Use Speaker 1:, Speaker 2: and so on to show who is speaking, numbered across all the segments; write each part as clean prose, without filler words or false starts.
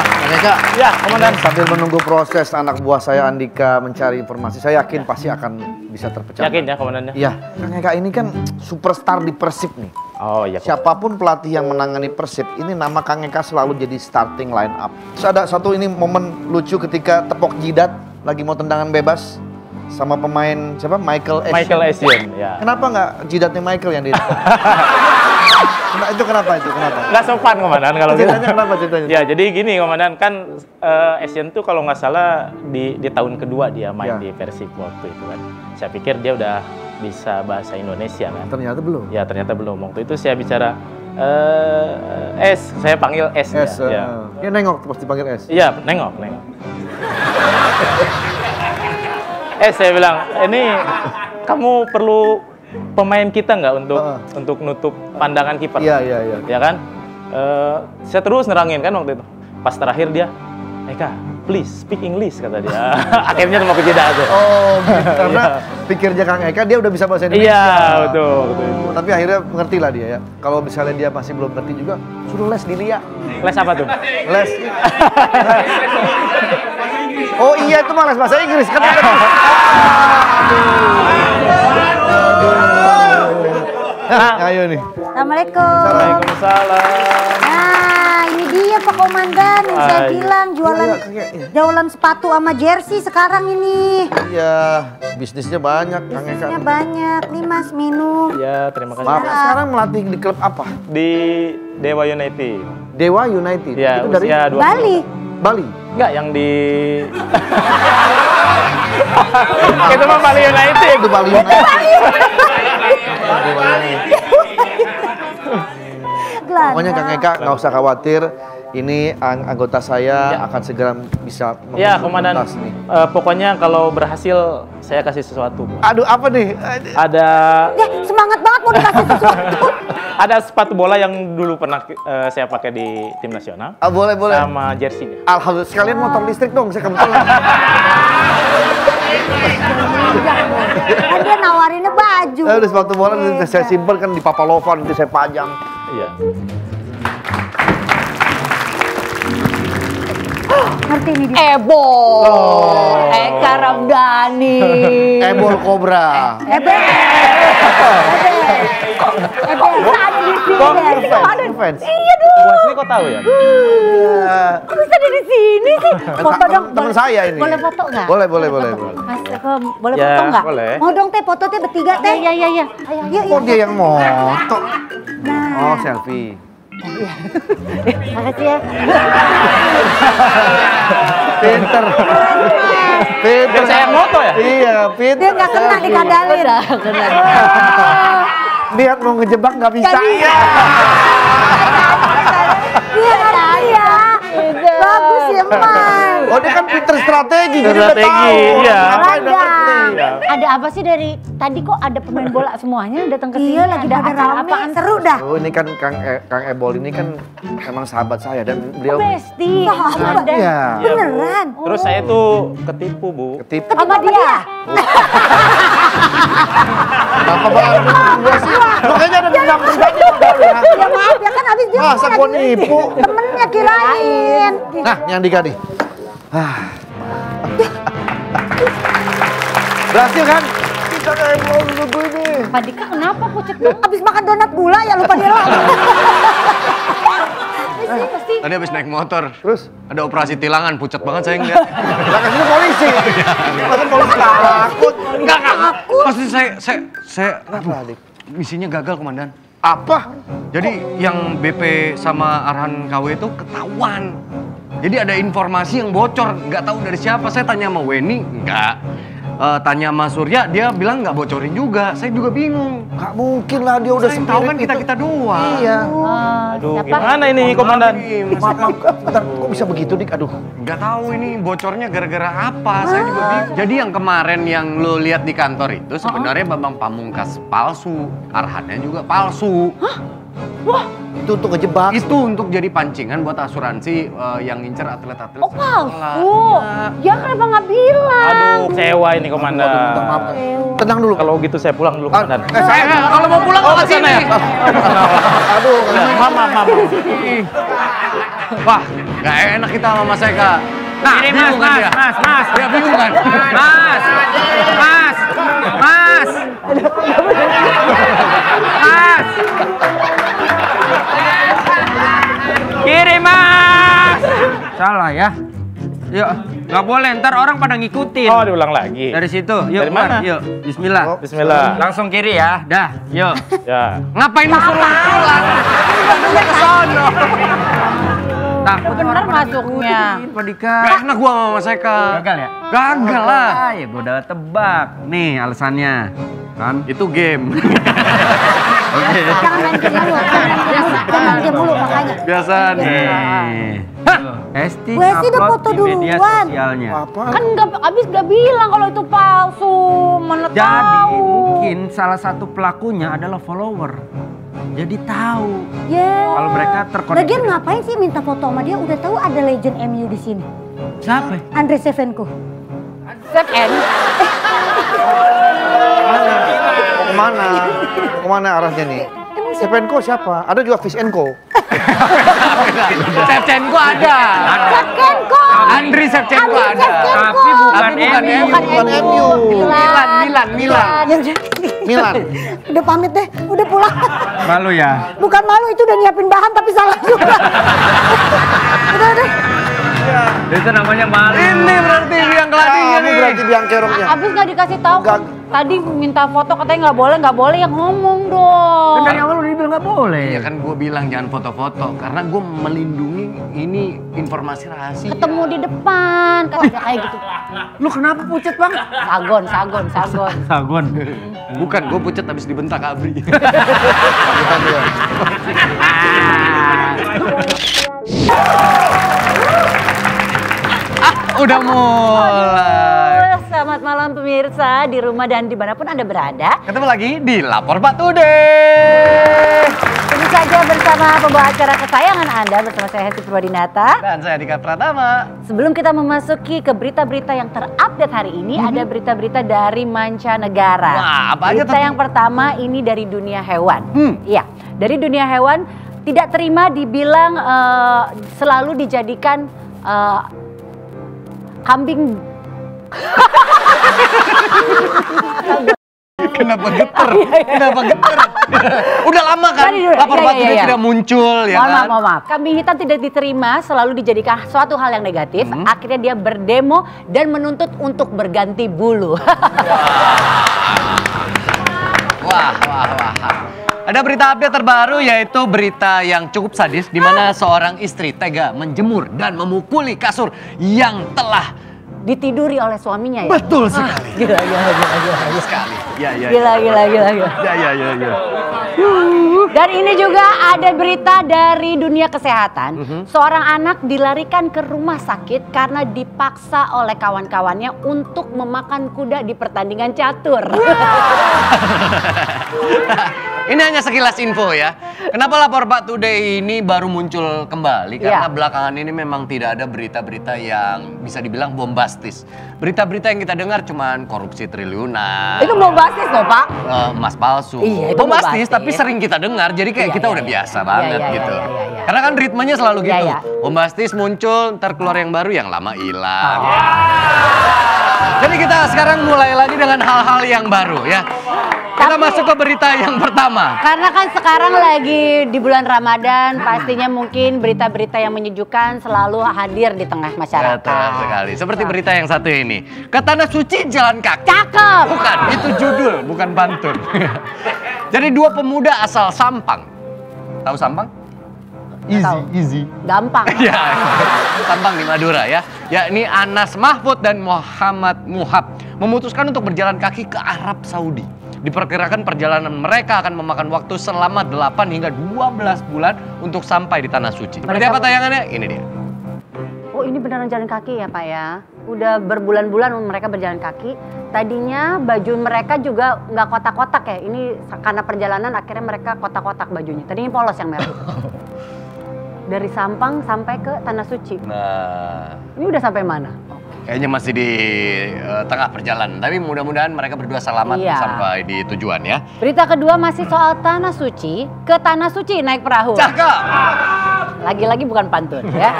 Speaker 1: Mereka,
Speaker 2: ya, komandan.
Speaker 1: Sambil menunggu proses anak buah saya Andika mencari informasi, saya yakin pasti akan bisa terpecah.
Speaker 2: Yakin ya komandannya?
Speaker 1: Iya, Kang Eka ini kan superstar di Persib nih.
Speaker 2: Oh iya.
Speaker 1: Siapapun pelatih yang menangani Persib, ini nama Kang Eka selalu jadi starting line up. Terus ada satu ini momen lucu ketika tepok jidat lagi mau tendangan bebas sama pemain siapa? Michael Essien.
Speaker 2: Michael Essien, ya.
Speaker 1: Kenapa nggak jidatnya Michael yang di? Itu kenapa?
Speaker 2: Nggak sopan komandan kalau gitu.
Speaker 1: Ceritanya kenapa ceritanya?
Speaker 2: Ya jadi gini komandan, kan Essien tuh kalau nggak salah di tahun kedua dia main di Persib waktu itu kan. Saya pikir dia udah bisa bahasa Indonesia kan.
Speaker 1: Ternyata belum.
Speaker 2: Ya ternyata belum. Waktu itu saya bicara saya panggil S. Ya.
Speaker 1: Dia nengok pasti panggil S.
Speaker 2: Iya, nengok. Saya bilang, ini kamu perlu pemain kita nggak untuk nutup pandangan kiper?
Speaker 1: Iya.
Speaker 2: Ya kan? Saya terus nerangin kan waktu itu. Pas terakhir dia, Eka, please speak English kata dia. Akhirnya mau ke jeda tuh.
Speaker 1: Oh, gitu. Karena pikirnya Kang Eka dia udah bisa bahasa Indonesia.
Speaker 2: Iya, betul.
Speaker 1: Tapi akhirnya mengerti lah dia ya. Kalau misalnya dia masih belum ngerti juga, suruh les di Lia.
Speaker 2: Les apa tuh?
Speaker 1: Les. Oh iya, itu mah les bahasa Inggris kan. Ayo nih.
Speaker 3: Assalamualaikum.
Speaker 2: Waalaikumsalam.
Speaker 3: Nah, ini dia Pak Komandan yang saya bilang jualan sepatu sama jersey sekarang ini.
Speaker 1: Iya, bisnisnya banyak Kang Eka.
Speaker 3: Bisnisnya banyak. Nih Mas, minum.
Speaker 2: Ya, terima kasih.
Speaker 1: Bapak sekarang melatih di klub apa?
Speaker 2: Di Dewa United.
Speaker 1: Dewa United.
Speaker 2: Ya,
Speaker 1: itu dari
Speaker 2: usia 20.
Speaker 1: Bali.
Speaker 2: Enggak, yang di itu mah Bali United.
Speaker 1: Itu Bali United. Pokoknya Kang Eka nggak usah khawatir. Ini anggota saya akan segera bisa
Speaker 2: ya, komandan.
Speaker 1: nih.
Speaker 2: Pokoknya kalau berhasil saya kasih sesuatu.
Speaker 1: Aduh, apa nih?
Speaker 2: Ada
Speaker 3: semangat banget mau dikasih sesuatu.
Speaker 2: Ada sepatu bola yang dulu pernah saya pakai di tim nasional.
Speaker 1: Boleh.
Speaker 2: Sama jersey-nya.
Speaker 1: Alhamdulillah, sekalian motor listrik dong, saya kebetulan.
Speaker 3: Kan dia nawarinnya baju.
Speaker 1: Udah sepatu bola nanti saya simpen kan di Papalova, nanti saya pajang.
Speaker 2: Iya.
Speaker 3: Ngerti nih dia. Ebol. Eka Ramdhani.
Speaker 1: Ebol Cobra.
Speaker 3: Ebol. Ada di sini.
Speaker 1: Fans.
Speaker 3: Iya dong.
Speaker 2: Gua sini kok tahu ya?
Speaker 3: Kok bisa ada di sini sih? Foto dong.
Speaker 1: Temen saya ini.
Speaker 3: Boleh foto nggak?
Speaker 1: Boleh.
Speaker 3: Mas, boleh
Speaker 2: Ya,
Speaker 3: foto nggak?
Speaker 2: boleh.
Speaker 3: Mau dong teh, foto teh bertiga teh. Iya. Ayo.
Speaker 1: Kok dia yang moto?
Speaker 3: Nah.
Speaker 1: Oh, selfie.
Speaker 3: Makasih ya.
Speaker 1: Pinter.
Speaker 2: Biar saya yang moto ya?
Speaker 1: Iya, pinter.
Speaker 3: Dia nggak kena dikandalin.
Speaker 1: Lihat mau ngejebak nggak bisa.
Speaker 3: Iya. Bagus ya, Mas.
Speaker 1: Oh, dia kan pinter strategi. Jadi
Speaker 2: Strategi,
Speaker 1: udah tahu.
Speaker 2: iya.
Speaker 1: Apa udah ngerti.
Speaker 4: Ada apa sih dari tadi kok ada pemain bola semuanya datang ke sini?
Speaker 3: Iya, lagi pada rame.
Speaker 4: apaan?
Speaker 3: Seru dah.
Speaker 1: Oh, ini kan Kang Ebol ini kan emang sahabat saya dan beliau
Speaker 4: Besti.
Speaker 1: Iya.
Speaker 3: Beneran.
Speaker 2: Terus saya tuh ketipu, Bu.
Speaker 1: Ketipu.
Speaker 4: Sama dia.
Speaker 1: Apa banget gue sih? Makanya ada dendam pribadi kali ya.
Speaker 3: Ya maaf ya kan habis dia
Speaker 1: Masa gua nipu?
Speaker 3: temennya kirain.
Speaker 1: Nah, yang Dika nih. Berhasil kan? Bisa kayak mau gue ini.
Speaker 4: Pak Dika kenapa pucet banget?
Speaker 3: Habis makan donat gula ya lupa dia lagi.
Speaker 4: Pasti.
Speaker 5: Tadi habis naik motor,
Speaker 1: Terus?
Speaker 5: ada operasi tilangan, pucat banget saya ngeliat.
Speaker 1: Lah kan polisi. Masa polisi takut?
Speaker 5: Enggak. Maksudnya saya,
Speaker 1: Kenapa, Dik?
Speaker 5: misinya gagal, Komandan.
Speaker 1: Apa?
Speaker 5: Jadi yang BP sama Arhan KW itu ketahuan. Jadi ada informasi yang bocor, nggak tahu dari siapa. Saya tanya sama Weni, enggak. Tanya sama Surya, dia bilang nggak bocorin juga. Saya juga bingung.
Speaker 1: Gak mungkin lah dia udah
Speaker 5: Saya tahu kan
Speaker 1: sepirit
Speaker 5: kita doang.
Speaker 1: Iya.
Speaker 2: Aduh, gimana ini komandan?
Speaker 1: Maaf. Bentar, kok bisa begitu, Dik? Aduh.
Speaker 5: Nggak tahu ini bocornya gara-gara apa. Saya juga bingung. Jadi yang kemarin yang lo lihat di kantor itu sebenarnya Bambang Pamungkas palsu. Arhannya juga palsu.
Speaker 4: Wah,
Speaker 1: Itu untuk ngejebak.
Speaker 5: Itu untuk jadi pancingan buat asuransi yang ngincer atlet-atlet.
Speaker 4: oh palsu.
Speaker 5: Nah,
Speaker 4: Ya kenapa nggak bilang?
Speaker 2: Aduh, kecewa ini komandan.
Speaker 1: Minta maaf. Tenang dulu.
Speaker 2: Kalau gitu saya pulang dulu komandan.
Speaker 1: Saya
Speaker 5: kalau mau pulang
Speaker 2: Oh,
Speaker 5: ke
Speaker 2: ke sana
Speaker 5: sini.
Speaker 2: ya?
Speaker 1: Aduh.
Speaker 2: Mama.
Speaker 5: Wah, gak enak kita sama Mas Eka. Nah,
Speaker 2: Ini
Speaker 5: bingung kan dia?
Speaker 2: Mas.
Speaker 5: Dia bingung kan?
Speaker 2: Mas. Kirim Mas.
Speaker 6: Salah ya. Yuk, nggak boleh, ntar orang pada ngikutin.
Speaker 2: Oh, diulang lagi.
Speaker 6: Dari situ, yuk
Speaker 2: Dari
Speaker 6: keluar,
Speaker 2: mana?
Speaker 6: yuk. Bismillah.
Speaker 2: Bismillah.
Speaker 6: Langsung kiri ya, dah, yuk.
Speaker 2: Ya.
Speaker 5: Ngapain lu suruh pulang? Ke sono.
Speaker 6: Takut
Speaker 4: Bener
Speaker 6: orang pada
Speaker 4: masuknya.
Speaker 6: ngikutin, Pak Dika.
Speaker 5: Gak enak gua sama Mas Eka.
Speaker 6: Gagal ya?
Speaker 5: Gagal lah.
Speaker 6: Ya gua udah tebak. Nih alasannya. Kan?
Speaker 5: Itu game.
Speaker 6: Oke.
Speaker 3: Jangan main game mulu, jangan main game mulu makanya.
Speaker 5: Biasa nih.
Speaker 6: Nih. Esti
Speaker 3: Gue sih udah
Speaker 6: upload
Speaker 3: foto
Speaker 6: di media
Speaker 3: duluan.
Speaker 6: sosialnya.
Speaker 1: Apa?
Speaker 4: Kan abis gak bilang kalau itu palsu. Mana
Speaker 6: Jadi
Speaker 4: tahu.
Speaker 6: mungkin salah satu pelakunya adalah follower. Jadi tahu
Speaker 3: Ya.
Speaker 6: kalau mereka terkoneksi.
Speaker 3: Lagian ngapain sih minta foto sama dia? Udah tahu ada legend MU di sini.
Speaker 6: Siapa?
Speaker 3: Andre Shevchenko.
Speaker 4: Set end.
Speaker 1: Kemana arahnya nih? Shevchenko siapa? Ada juga Fishenko.
Speaker 5: Shevchenko ada.
Speaker 3: Shevchenko.
Speaker 5: Andri Shevchenko ada.
Speaker 6: Tapi bukan
Speaker 5: Tapi bukan
Speaker 6: MU.
Speaker 3: Bukan
Speaker 1: MU.
Speaker 5: Milan.
Speaker 3: Ya udah.
Speaker 1: Milan.
Speaker 3: Udah pamit deh, udah pulang.
Speaker 6: Malu ya.
Speaker 3: Bukan malu, itu udah nyiapin bahan tapi salah juga. Udah.
Speaker 6: Itu namanya malu.
Speaker 5: Ini berarti yang keladinya
Speaker 1: Kamu
Speaker 5: nih.
Speaker 1: berarti biang keroknya.
Speaker 4: Abis gak dikasih tahu.
Speaker 1: Gak.
Speaker 4: Tadi minta foto katanya nggak boleh yang ngomong dong.
Speaker 6: Kan dari awal udah dibilang nggak boleh.
Speaker 5: Ya kan gue bilang jangan foto-foto karena gue melindungi ini informasi rahasia.
Speaker 4: Ketemu di depan kan ada kayak gitu.
Speaker 6: Lu kenapa pucet banget?
Speaker 4: Sagon.
Speaker 6: Sagon.
Speaker 5: Bukan, gue pucat habis dibentak Abri. Udah mulai.
Speaker 4: Selamat malam pemirsa di rumah dan dimanapun Anda berada.
Speaker 5: Ketemu lagi di Lapor Pak Today.
Speaker 4: Tentu saja bersama pembawa acara kesayangan Anda bersama saya Hesti Purwadinata.
Speaker 5: Dan saya Dika Pratama.
Speaker 4: Sebelum kita memasuki ke berita-berita yang terupdate hari ini, ada berita-berita dari mancanegara.
Speaker 5: Wah, apa aja
Speaker 4: berita
Speaker 5: tuh?
Speaker 4: yang pertama ini dari dunia hewan. Iya, dari dunia hewan tidak terima dibilang selalu dijadikan kambing.
Speaker 5: Kenapa geter? Kenapa geter? Udah lama kan
Speaker 4: Tadi dulu.
Speaker 5: Lapor
Speaker 4: Iya,
Speaker 5: Pak
Speaker 4: iya,
Speaker 5: Today
Speaker 4: iya.
Speaker 5: tidak muncul ya kan?
Speaker 4: Mohon maaf. Kambing hitam tidak diterima selalu dijadikan suatu hal yang negatif. Akhirnya dia berdemo dan menuntut untuk berganti bulu.
Speaker 5: Wah. Ada berita update terbaru yaitu berita yang cukup sadis di mana seorang istri tega menjemur dan memukuli kasur yang telah
Speaker 4: Ditiduri oleh suaminya ya.
Speaker 5: betul sekali.
Speaker 4: Gila.
Speaker 5: Sekali. Ya.
Speaker 4: Gila.
Speaker 5: Ya.
Speaker 4: Dan ini juga ada berita dari dunia kesehatan. Seorang anak dilarikan ke rumah sakit karena dipaksa oleh kawan-kawannya untuk memakan kuda di pertandingan catur.
Speaker 5: Ini hanya sekilas info ya. Kenapa Lapor Pak Today ini baru muncul kembali? Karena
Speaker 4: Iya.
Speaker 5: belakangan ini memang tidak ada berita-berita yang bisa dibilang bombastis. Berita-berita yang kita dengar cuman korupsi triliunan.
Speaker 4: Itu bombastis loh Pak.
Speaker 5: Emas palsu.
Speaker 4: Iya, itu
Speaker 5: bombastis,
Speaker 4: bombastis.
Speaker 5: tapi sering kita dengar. Jadi kayak
Speaker 4: Iya,
Speaker 5: kita
Speaker 4: iya,
Speaker 5: udah
Speaker 4: iya.
Speaker 5: biasa
Speaker 4: Iya,
Speaker 5: banget
Speaker 4: iya,
Speaker 5: gitu.
Speaker 4: iya.
Speaker 5: Karena kan ritmenya selalu
Speaker 4: Iya,
Speaker 5: gitu.
Speaker 4: iya.
Speaker 5: Bombastis muncul, ntar keluar yang baru, yang lama hilang. Jadi kita sekarang mulai lagi dengan hal-hal yang baru ya. Kita masuk ke berita yang pertama.
Speaker 4: Karena kan sekarang lagi di bulan Ramadan, pastinya mungkin berita-berita yang menyejukkan selalu hadir di tengah masyarakat.
Speaker 5: Betul sekali. Seperti berita yang satu ini. Ke Tanah Suci jalan kaki.
Speaker 4: Cakep.
Speaker 5: Bukan, itu judul, bukan pantun. Jadi dua pemuda asal Sampang. Tahu Sampang? Easy.
Speaker 4: Gampang.
Speaker 5: Ya, Sampang di Madura ya. Yakni Anas Mahfud dan Muhammad Muhab memutuskan untuk berjalan kaki ke Arab Saudi. Diperkirakan perjalanan mereka akan memakan waktu selama 8 hingga 12 bulan untuk sampai di Tanah Suci. Seperti apa tayangannya? Ini dia.
Speaker 4: Oh ini beneran jalan kaki ya Pak ya? Udah berbulan-bulan mereka berjalan kaki. Tadinya baju mereka juga nggak kotak-kotak ya. Ini karena perjalanan akhirnya mereka kotak-kotak bajunya. Tadinya polos yang merah. Dari Sampang sampai ke Tanah Suci.
Speaker 5: Nah,
Speaker 4: Ini udah sampai mana?
Speaker 5: kayaknya masih di tengah perjalanan. Tapi mudah-mudahan mereka berdua selamat
Speaker 4: Iya.
Speaker 5: sampai di tujuan ya.
Speaker 4: Berita kedua masih soal Tanah Suci. Ke Tanah Suci naik perahu.
Speaker 5: Cakep.
Speaker 4: Lagi-lagi bukan pantun ya.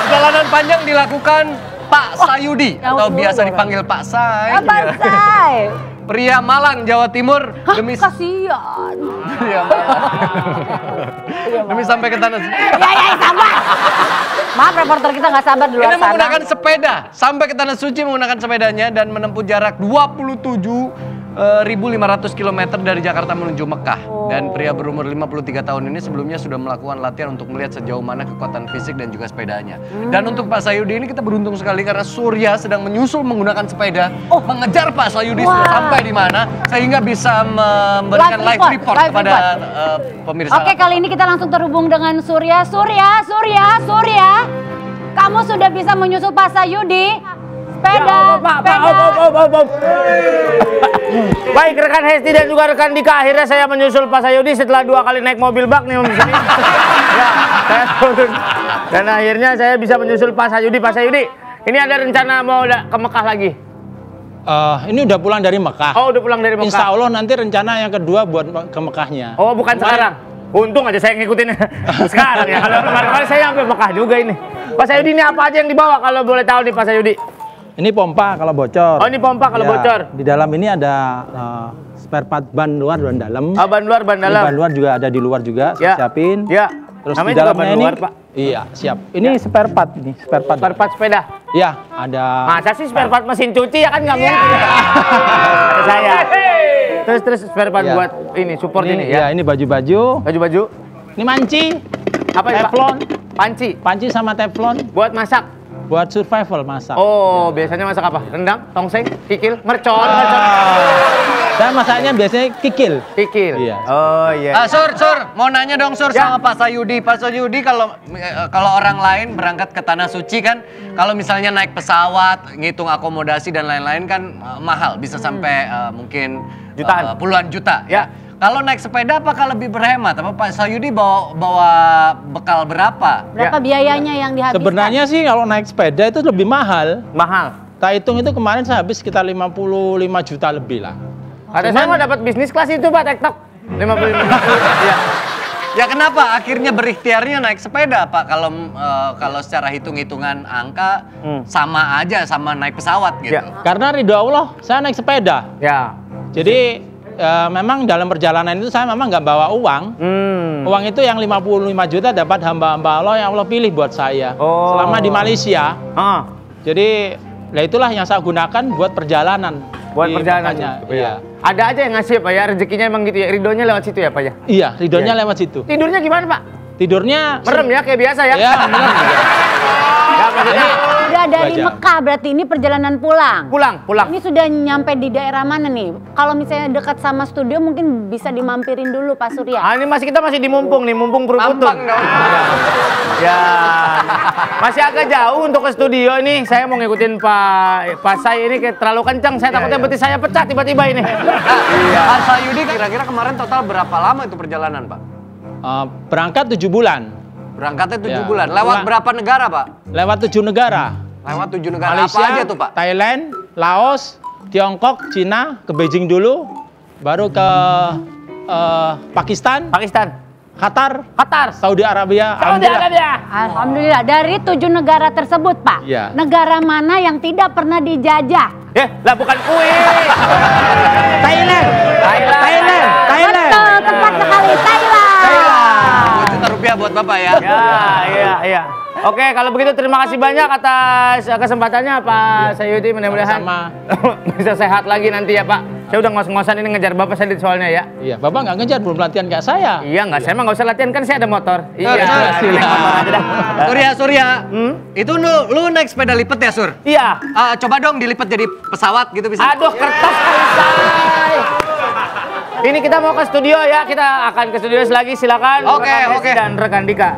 Speaker 5: Perjalanan panjang dilakukan Pak Sayudi
Speaker 4: ya
Speaker 5: atau
Speaker 4: ampun,
Speaker 5: biasa
Speaker 4: orang.
Speaker 5: dipanggil Pak Say.
Speaker 4: Apa Say?
Speaker 5: Pria Malang, Jawa Timur demi
Speaker 4: Kasihan.
Speaker 5: demi sampai ke tanah.
Speaker 4: Ya, sabar. Maaf reporter kita nggak sabar di luar
Speaker 5: Ini
Speaker 4: sana.
Speaker 5: menggunakan sepeda sampai ke tanah suci menggunakan sepedanya dan menempuh jarak 27.500 km dari Jakarta menuju Mekah. Dan pria berumur 53 tahun ini sebelumnya sudah melakukan latihan untuk melihat sejauh mana kekuatan fisik dan juga sepedanya. Dan untuk Pak Sayudi ini kita beruntung sekali karena Surya sedang menyusul menggunakan sepeda mengejar Pak Sayudi sudah sampai di mana sehingga bisa memberikan live report kepada pemirsa.
Speaker 4: Oke, kali ini kita langsung terhubung dengan Surya. Surya. Kamu sudah bisa menyusul Pak Sayudi. Sepeda.
Speaker 6: Baik rekan Hesti dan juga rekan Dika, akhirnya saya menyusul Pak Sayudi setelah 2 kali naik mobil bak nih di sini. Ya, saya turun. Dan akhirnya saya bisa menyusul Pak Sayudi. Pak Sayudi, ini ada rencana mau ke Mekah lagi?
Speaker 7: Ini udah pulang dari Mekah.
Speaker 6: Oh, udah pulang dari Mekah.
Speaker 7: Insya Allah nanti rencana yang kedua buat ke Mekahnya.
Speaker 6: Oh, bukan sekarang. Untung aja saya ngikutin sekarang ya. Kalau kemarin saya sampai Mekah juga ini. Pak Sayudi, ini apa aja yang dibawa kalau boleh tahu nih Pak Sayudi?
Speaker 7: Ini pompa kalau bocor.
Speaker 6: Oh, ini pompa kalau
Speaker 7: Ya,
Speaker 6: bocor.
Speaker 7: Di dalam ini ada spare part ban luar dan dalam.
Speaker 6: Oh, ban luar, ban
Speaker 7: Ini
Speaker 6: dalam.
Speaker 7: ban luar juga ada di luar juga,
Speaker 6: Ya.
Speaker 7: saya siapin.
Speaker 6: Ya.
Speaker 7: Terus
Speaker 6: Namanya
Speaker 7: di
Speaker 6: juga
Speaker 7: dalamnya
Speaker 6: ban
Speaker 7: ini,
Speaker 6: luar, Pak.
Speaker 7: iya siap. Ini spare part ini, spare part.
Speaker 6: Spare part sepeda.
Speaker 7: Iya, ada.
Speaker 6: Masa sih spare part mesin cuci ya kan nggak mungkin. Kata saya. Terus spare part
Speaker 7: Ya.
Speaker 6: buat ini support ini
Speaker 7: ya.
Speaker 6: ya.
Speaker 7: Ini baju-baju.
Speaker 6: Baju-baju.
Speaker 7: Ini manci,
Speaker 6: Apa ini, Pak?
Speaker 7: teflon,
Speaker 6: Panci.
Speaker 7: panci sama teflon
Speaker 6: Buat masak.
Speaker 7: buat survival masak.
Speaker 6: Oh, biasanya masak apa? Rendang, tongseng, kikil, mercon,
Speaker 7: Dan masaknya biasanya kikil.
Speaker 6: kikil.
Speaker 7: Iya.
Speaker 6: Oh iya.
Speaker 5: Sur, mau nanya dong Sur
Speaker 6: Ya.
Speaker 5: sama Pak Sayudi. Pak Sayudi kalau orang lain berangkat ke Tanah Suci kan, kalau misalnya naik pesawat, ngitung akomodasi dan lain-lain kan mahal, bisa sampai mungkin
Speaker 6: Jutaan.
Speaker 5: Puluhan juta.
Speaker 6: Ya.
Speaker 5: Kalau naik sepeda apakah lebih berhemat? Apa Pak Sayudi bawa bekal berapa?
Speaker 4: Berapa biayanya yang dihabiskan?
Speaker 7: Sebenarnya sih kalau naik sepeda itu lebih mahal.
Speaker 6: Mahal.
Speaker 7: Tak hitung itu kemarin saya habis sekitar 55 juta lebih lah.
Speaker 6: Kata saya mau dapat bisnis kelas itu Pak, TikTok. 55. Iya.
Speaker 5: Ya kenapa akhirnya berikhtiarnya naik sepeda Pak? Kalau secara hitung-hitungan angka sama aja sama naik pesawat gitu.
Speaker 6: Ya.
Speaker 7: Karena ridho Allah saya naik sepeda.
Speaker 6: Ya.
Speaker 7: Jadi memang dalam perjalanan itu saya memang nggak bawa uang. Uang itu yang 55 juta dapat hamba-hamba Allah yang Allah pilih buat saya.
Speaker 6: Oh.
Speaker 7: Selama di Malaysia.
Speaker 6: Ah.
Speaker 7: Jadi ya itulah yang saya gunakan buat perjalanan.
Speaker 6: Buat
Speaker 7: di
Speaker 6: perjalanan.
Speaker 7: Mekahnya.
Speaker 6: juga.
Speaker 7: Iya.
Speaker 6: Ada aja yang ngasih Pak ya, rezekinya emang gitu ya. Ridhonya lewat situ ya Pak ya.
Speaker 7: Iya, ridhonya
Speaker 6: Iya.
Speaker 7: lewat situ.
Speaker 6: Tidurnya gimana Pak?
Speaker 7: Tidurnya
Speaker 6: Merem ya kayak biasa ya.
Speaker 7: Ya, merem.
Speaker 6: Ya, maksudnya
Speaker 4: Udah dari
Speaker 7: Baca.
Speaker 4: Mekah, berarti ini perjalanan pulang.
Speaker 6: pulang.
Speaker 4: Ini sudah nyampe di daerah mana nih? Kalau misalnya dekat sama studio mungkin bisa dimampirin dulu Pak Surya.
Speaker 6: Ah, ini kita masih di mumpung nih, mumpung Perukutun.
Speaker 5: Tampang dong.
Speaker 6: Ya, masih agak jauh untuk ke studio nih. Saya mau ngikutin Pak Say ini kayak terlalu kencang. Saya takutnya betis saya pecah tiba-tiba ini.
Speaker 5: Pak Sayudi kira-kira kemarin total berapa lama itu perjalanan Pak?
Speaker 7: Berangkat 7 bulan.
Speaker 5: Berangkatnya 7
Speaker 7: Ya.
Speaker 5: bulan. Lewat
Speaker 7: Pulang.
Speaker 5: berapa negara Pak?
Speaker 7: Lewat 7 negara.
Speaker 5: Lewat 7 negara.
Speaker 7: Malaysia,
Speaker 5: Apa aja tuh Pak?
Speaker 7: Thailand, Laos, Tiongkok, Cina, ke Beijing dulu, baru ke Pakistan, Qatar, Saudi Arabia. Alhamdulillah.
Speaker 4: Alhamdulillah, dari 7 negara tersebut Pak,
Speaker 7: Iya.
Speaker 4: negara mana yang tidak pernah dijajah?
Speaker 6: Lah bukan kue.
Speaker 7: Thailand.
Speaker 4: Betul, tepat sekali, Thailand.
Speaker 5: 2 juta rupiah buat Bapak ya.
Speaker 6: Iya. Oke, kalau begitu terima kasih banyak atas kesempatannya Pak Sayudi. Mudah-mudahan
Speaker 7: Sama.
Speaker 6: bisa sehat lagi nanti ya Pak. Saya udah ngos-ngosan ini ngejar Bapak saya soalnya ya.
Speaker 7: Iya, Bapak nggak ngejar, belum latihan kayak saya.
Speaker 6: Iya nggak, saya mah nggak usah latihan kan saya ada motor. Iya,
Speaker 5: Surya.
Speaker 6: naik motor aja dah.
Speaker 5: Surya. Itu lu naik sepeda lipat ya Sur?
Speaker 6: Iya.
Speaker 5: Coba dong dilipat jadi pesawat gitu bisa.
Speaker 6: Aduh kertas selesai. Ini kita mau ke studio ya, kita akan ke studio lagi, silakan.
Speaker 5: Oke,
Speaker 6: rekan Hesti
Speaker 5: oke.
Speaker 6: Dan rekan Dika.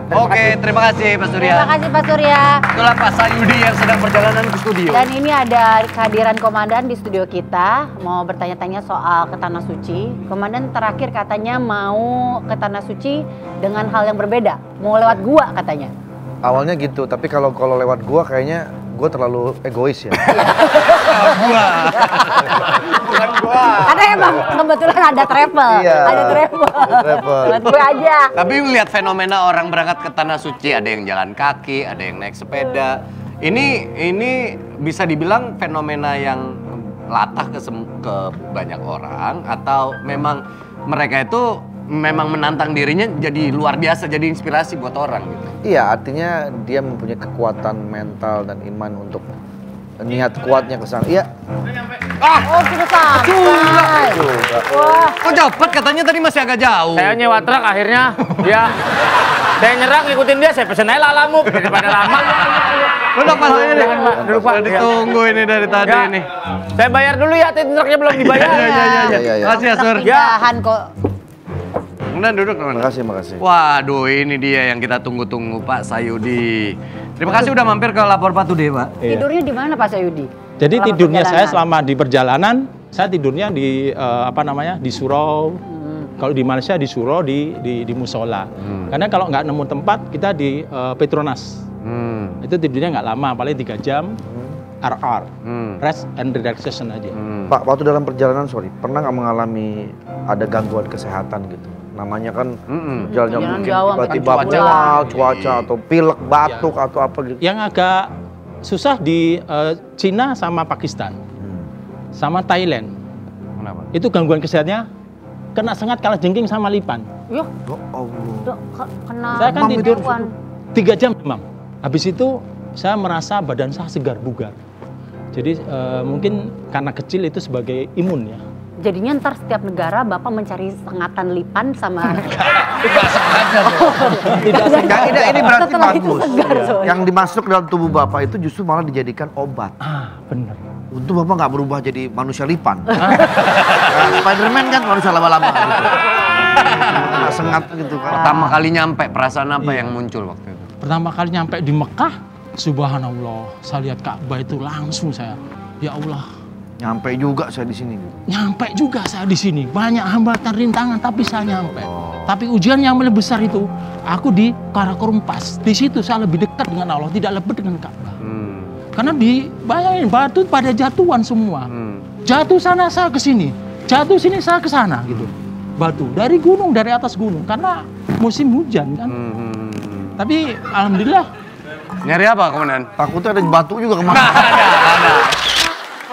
Speaker 5: Terima kasih Pak Surya.
Speaker 4: Terima kasih Pak Surya.
Speaker 5: Itulah Pak Sayudi yang sedang perjalanan ke studio.
Speaker 4: Dan ini ada kehadiran komandan di studio kita, mau bertanya-tanya soal ke Tanah Suci. Komandan terakhir katanya mau ke Tanah Suci dengan hal yang berbeda, mau lewat gua katanya.
Speaker 1: Awalnya gitu, tapi kalau lewat gua kayaknya gua terlalu egois ya.
Speaker 5: Bukan gua.
Speaker 4: Karena emang kebetulan ada travel.
Speaker 1: Iya.
Speaker 4: Ada travel.
Speaker 1: Travel.
Speaker 4: Buat gue aja.
Speaker 5: Tapi melihat fenomena orang berangkat ke Tanah Suci, ada yang jalan kaki, ada yang naik sepeda. Ini bisa dibilang fenomena yang latah ke banyak orang, atau memang mereka itu memang menantang dirinya jadi luar biasa, jadi inspirasi buat orang gitu.
Speaker 1: Iya, artinya dia mempunyai kekuatan mental dan iman untuk niat kuatnya ke sana. Iya.
Speaker 4: Oh, sudah sampai. Wah.
Speaker 5: Kok cepet, katanya tadi masih agak jauh.
Speaker 6: Saya nyewa truk akhirnya. Ya. Saya nyerang ngikutin dia, saya pesen aja lalamuk daripada lama.
Speaker 5: Udah Pak, saya nih.
Speaker 6: Dulu Pak.
Speaker 5: Udah ditunggu ini dari tadi
Speaker 6: Ya.
Speaker 5: nih.
Speaker 6: Saya bayar dulu ya, truknya belum dibayar.
Speaker 1: Iya.
Speaker 5: Makasih ya, Sur.
Speaker 4: Pindahan kok.
Speaker 5: Kemudian duduk teman.
Speaker 1: Makasih.
Speaker 5: Waduh, ini dia yang kita tunggu-tunggu, Pak Sayudi. Terima kasih udah mampir ke Lapor Patu deh, Pak.
Speaker 4: Tidurnya di mana Pak Sayudi?
Speaker 7: Jadi
Speaker 4: Selama
Speaker 7: tidurnya saya
Speaker 4: perjalanan.
Speaker 7: selama di perjalanan, saya tidurnya di di surau. Kalau di Malaysia di surau, di musola. Karena kalau nggak nemu tempat, kita di Petronas. Itu tidurnya nggak lama, paling 3 jam. RR, rest and relaxation aja.
Speaker 1: Pak, waktu dalam perjalanan, pernah nggak mengalami ada gangguan kesehatan gitu? Namanya kan jalan-jalan mungkin
Speaker 4: jauh,
Speaker 1: tiba-tiba
Speaker 4: sampai
Speaker 1: mual, cuaca atau pilek, batuk atau apa gitu.
Speaker 7: Yang agak susah di Cina sama Pakistan, sama Thailand.
Speaker 5: Kenapa?
Speaker 7: Itu gangguan kesehatannya kena sengat kalah jengking sama lipan.
Speaker 4: Yuk,
Speaker 1: Oh Allah.
Speaker 4: kena
Speaker 7: Saya kan tidur
Speaker 4: demam.
Speaker 7: 3 jam demam. Habis itu saya merasa badan saya segar bugar. Jadi mungkin karena kecil itu sebagai imun ya.
Speaker 4: Jadinya ntar setiap negara Bapak mencari sengatan lipan sama...
Speaker 1: Ini berarti
Speaker 4: Setelah itu
Speaker 1: bagus.
Speaker 4: segar soalnya.
Speaker 1: Yang dimasuk dalam tubuh Bapak itu justru malah dijadikan obat.
Speaker 7: Bener.
Speaker 1: Untung Bapak nggak berubah jadi manusia lipan. Spiderman kan manusia lama-lama gitu. Nggak sengat gitu kan.
Speaker 5: Pertama kali nyampe, perasaan apa yang muncul waktu itu?
Speaker 7: Pertama kali nyampe di Mekah, subhanallah, saya lihat Ka'bah itu langsung saya, ya Allah,
Speaker 1: Nyampe juga saya di sini.
Speaker 7: nyampe juga saya di sini. Banyak hambatan rintangan tapi saya nyampe. Tapi ujian yang lebih besar itu, aku di Karakorum Pass. Di situ saya lebih dekat dengan Allah, tidak lebih dengan Ka'bah. Karena bayangin batu pada jatuhan semua. Jatuh sana saya ke sini, jatuh sini saya ke sana gitu. Batu dari gunung, dari atas gunung karena musim hujan kan. Tapi alhamdulillah
Speaker 5: Nyari apa, Komandan?
Speaker 1: Takutnya ada batu juga kemana.
Speaker 5: Ada.